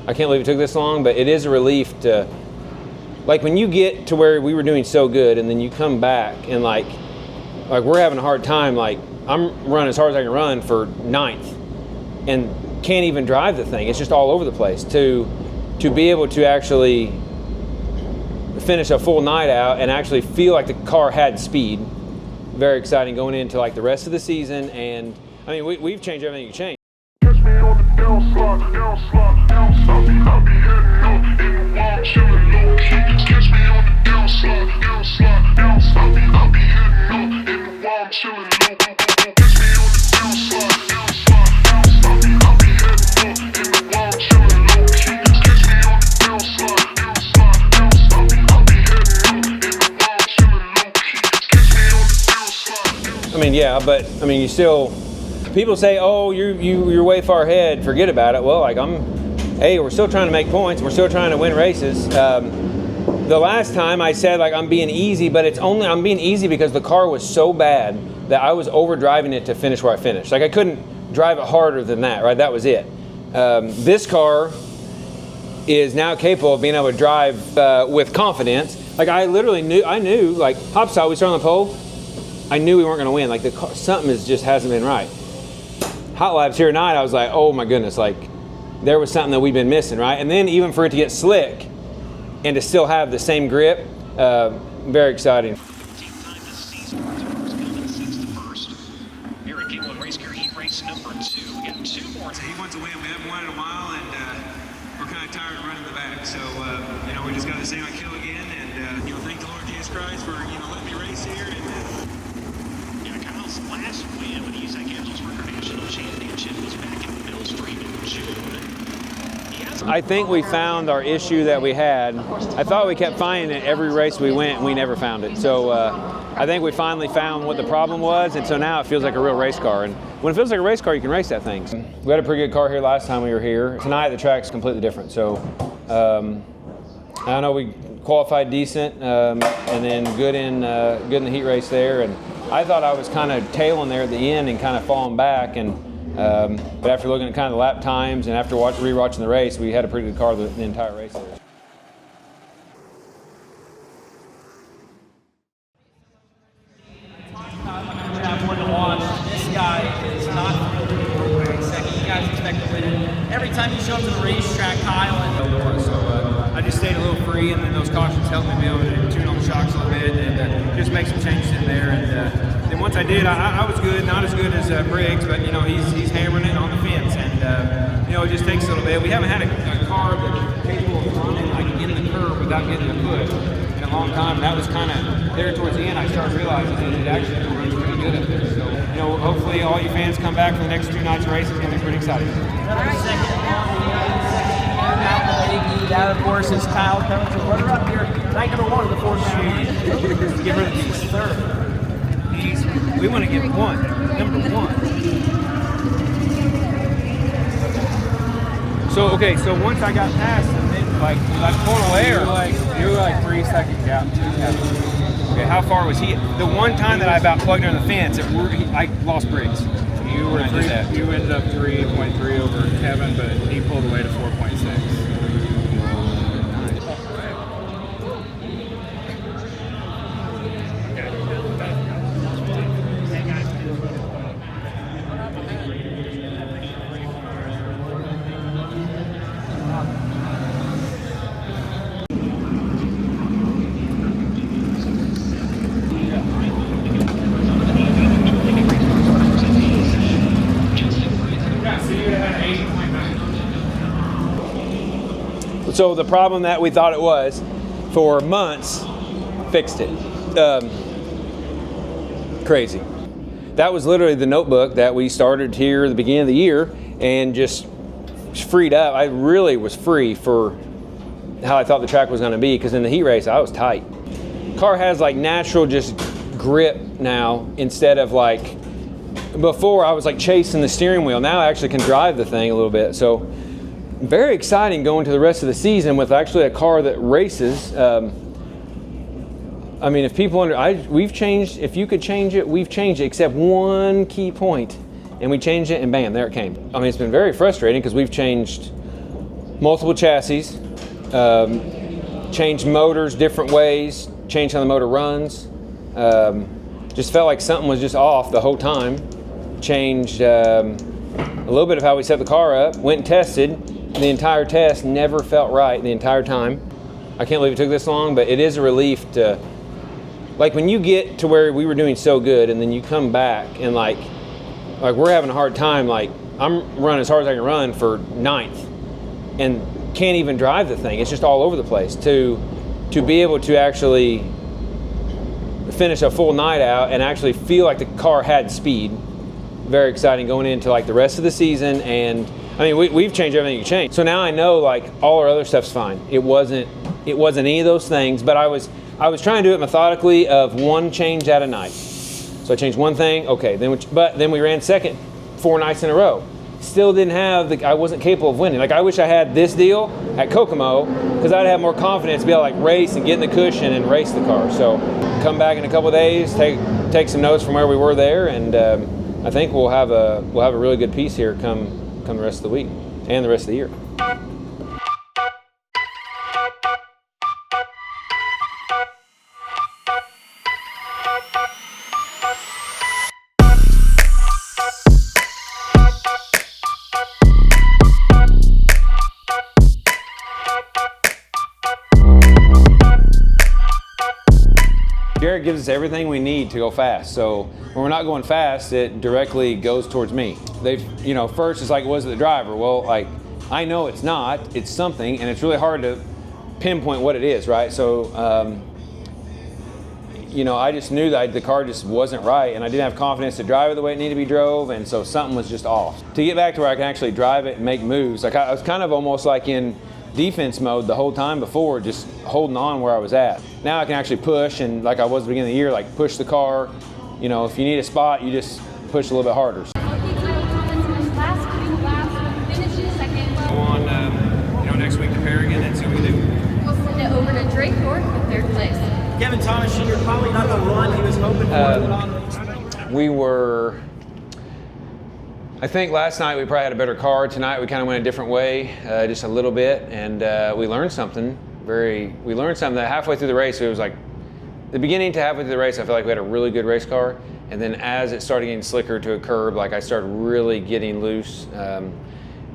I can't believe it took this long, but it is a relief to, like when you get to where we were doing so good and then you come back and like we're having a hard time, like I'm running as hard as I can run for 9th and can't even drive the thing. It's just all over the place. To be able to actually finish a full night out and actually feel like the car had speed, very exciting going into like the rest of the season. And I mean, we've changed everything you change. Catch me on the downslide, downslide, downslide. I be heading up in the wild, chillin' low key. Catch me on the downslide, downslide, downslide. I be heading up in the wild, chillin' low key. Catch me on the downslide, downslide, downslide. I be heading up in the wild, chillin' low key. Catch me on the downslide, downslide, downslide. I be heading up in the wild, chillin' low key. Catch me on the downslide. I mean, yeah, but I mean, you still. People say, "Oh, you're way far ahead. Forget about it." Well, like hey, we're still trying to make points. We're still trying to win races. The last time I said like I'm being easy, but I'm being easy because the car was so bad that I was overdriving it to finish where I finished. Like I couldn't drive it harder than that. Right? That was it. This car is now capable of being able to drive with confidence. Like I knew like Hopstyle, we started on the pole. I knew we weren't going to win. Like the car, something just hasn't been right. Hot laps here tonight, I was like, oh my goodness, like there was something that we've been missing, right? And then even for it to get slick and to still have the same grip, very exciting. Team time this season. Cummins leads the first. Here at K1 Race Car Heat Race number 2. We got 2 more. He wants to win. We haven't won in a while, and we're kind of tired of running the back. So, we just got to sing on kill again, and thank the Lord Jesus Christ for letting me race here. And Kyle's last win when he used that Angels for National Championship was back in Millstream in June. I think we found our issue that we had. I thought we kept finding it every race we went, and we never found it. So I think we finally found what the problem was, and so now it feels like a real race car. And when it feels like a race car, you can race that thing. We had a pretty good car here last time we were here. Tonight the track's completely different. So I know we qualified decent, and then good in the heat race there. And I thought I was kind of tailing there at the end and kind of falling back. And but after looking at kind of the lap times and after rewatching the race, we had a pretty good car the entire race there. This guy is not really second. You guys expect to win it. Every time you show up to the racetrack, Kyle and Eldora. So I just stayed a little free, and then those cautions helped me be able to tune on the shocks a little bit and just make some changes in there. And then once I did, I was good. Not as good as Briggs, but he's hammering it on the fence, and it just takes a little bit. We haven't had a car that's capable of running like in the curve without getting a foot in a long time. And that was kind of there towards the end. I started realizing that it actually runs pretty good up there. So hopefully all you fans come back for the next 2 nights of races. It's going to be pretty exciting. That, of course, is Kyle Cummins. So runner up here, night number 1 of the 4th series. Get rid of these. 3rd. We want to get number 1. So once I got past them, like total air, you were like 3 second gap. Okay, how far was he? The one time that I about plugged her in the fence, I lost Briggs. You ended up 3.3 over Kevin, but he pulled away to 4.6. So the problem that we thought it was for months, fixed it. Crazy. That was literally the notebook that we started here at the beginning of the year and just freed up. I really was free for how I thought the track was going to be, because in the heat race I was tight. Car has like natural just grip now, instead of like before I was like chasing the steering wheel. Now I actually can drive the thing a little bit. So very exciting going to the rest of the season with actually a car that races. I mean, if people we've changed, if you could change it, we've changed it, except one key point, and we changed it and bam, there it came. I mean, it's been very frustrating because we've changed multiple chassis, changed motors different ways, changed how the motor runs. Just felt like something was just off the whole time. Changed a little bit of how we set the car up, went and tested. The entire test never felt right the entire time. I can't believe it took this long, but it is a relief to, like when you get to where we were doing so good and then you come back and like we're having a hard time, like I'm running as hard as I can run for 9th and can't even drive the thing. It's just all over the place. To be able to actually finish a full night out and actually feel like the car had speed, very exciting going into like the rest of the season. And I mean, we've changed everything you change. So now I know like all our other stuff's fine. It wasn't any of those things, but I was trying to do it methodically of one change at a night. So I changed one thing, okay, but then we ran second 4 nights in a row. Still didn't have I wasn't capable of winning. Like I wish I had this deal at Kokomo because I'd have more confidence to be able to like race and get in the cushion and race the car. So come back in a couple of days, take some notes from where we were there, and I think we'll have a really good piece here come the rest of the week and the rest of the year. Derek gives us everything we need to go fast. So when we're not going fast, it directly goes towards me. First it's like, was it the driver? Well, like, I know it's not, it's something, and it's really hard to pinpoint what it is, right? So, I just knew that the car just wasn't right, and I didn't have confidence to drive it the way it needed to be drove, and so something was just off. To get back to where I can actually drive it and make moves, like I was kind of almost like in defense mode the whole time before, just holding on where I was at. Now I can actually push, and like I was at the beginning of the year, like push the car. If you need a spot, you just push a little bit harder. Next week to Paragon and see what we do. We'll send it over to Drake York with third place. Kevin Thomas Jr. probably not the run he was hoping for. We were, I think last night we probably had a better car. Tonight we kind of went a different way, just a little bit, and we learned something. We learned something that halfway through the race, it was like the beginning to halfway through the race, I felt like we had a really good race car, and then as it started getting slicker to a curb, like I started really getting loose,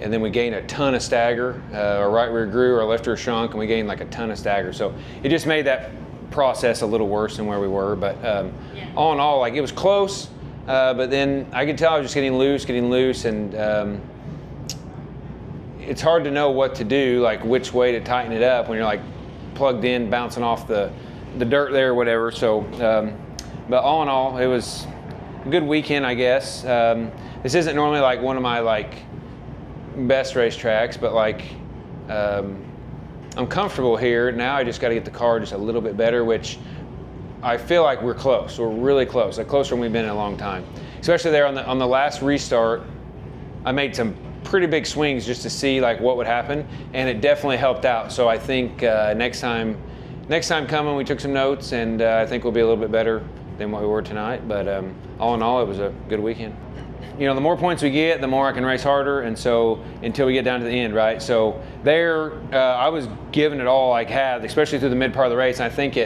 and then we gained a ton of stagger. Our right rear grew, our left rear shrunk, and we gained like a ton of stagger. So it just made that process a little worse than where we were, but all in all, like it was close. But then I could tell I was just getting loose, and it's hard to know what to do, like which way to tighten it up when you're like plugged in, bouncing off the dirt there or whatever. So, but all in all, it was a good weekend, I guess. This isn't normally like one of my like best racetracks, but like I'm comfortable here. Now I just got to get the car just a little bit better, which I feel like we're close. We're really close, like closer than we've been in a long time. Especially there on the last restart, I made some pretty big swings just to see like what would happen, and it definitely helped out. So I think next time coming, we took some notes, and I think we'll be a little bit better than what we were tonight. But all in all, it was a good weekend. The more points we get, the more I can race harder, and so until we get down to the end, right? So there, I was giving it all I had, especially through the mid part of the race. And I think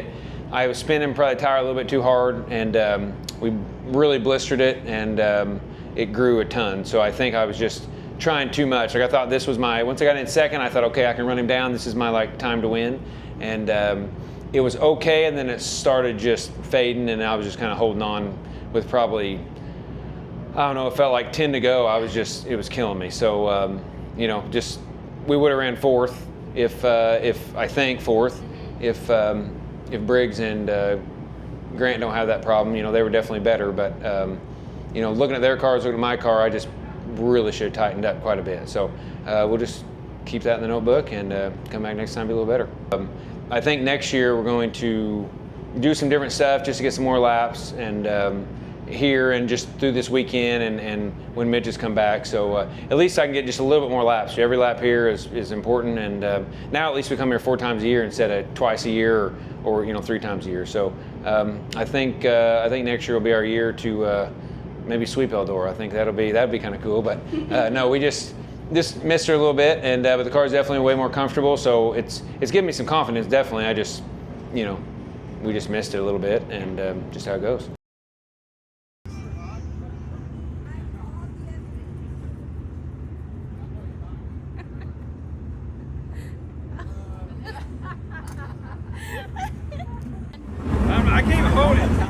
I was spinning probably the tire a little bit too hard, and we really blistered it, and it grew a ton. So I think I was just trying too much. Like I thought this was once I got in second, I thought, okay, I can run him down. This is my like time to win. And it was okay, and then it started just fading, and I was just kind of holding on with probably, I don't know, it felt like 10 to go. It was killing me. So, we would have ran fourth if Briggs and Grant don't have that problem. They were definitely better, but looking at their cars, looking at my car, I just really should have tightened up quite a bit. So we'll just keep that in the notebook and come back next time, be a little better. I think next year we're going to do some different stuff just to get some more laps, and here and just through this weekend and when midgets come back. So at least I can get just a little bit more laps. Every lap here is important, and now at least we come here 4 times a year instead of twice a year or 3 times a year. So I think next year will be our year to maybe sweep Eldora. I think that'd be kind of cool. But no, we just just missed her a little bit, and but the car is definitely way more comfortable, so it's giving me some confidence, definitely. I just, you know, we just missed it a little bit, and just how it goes. I can't even hold it.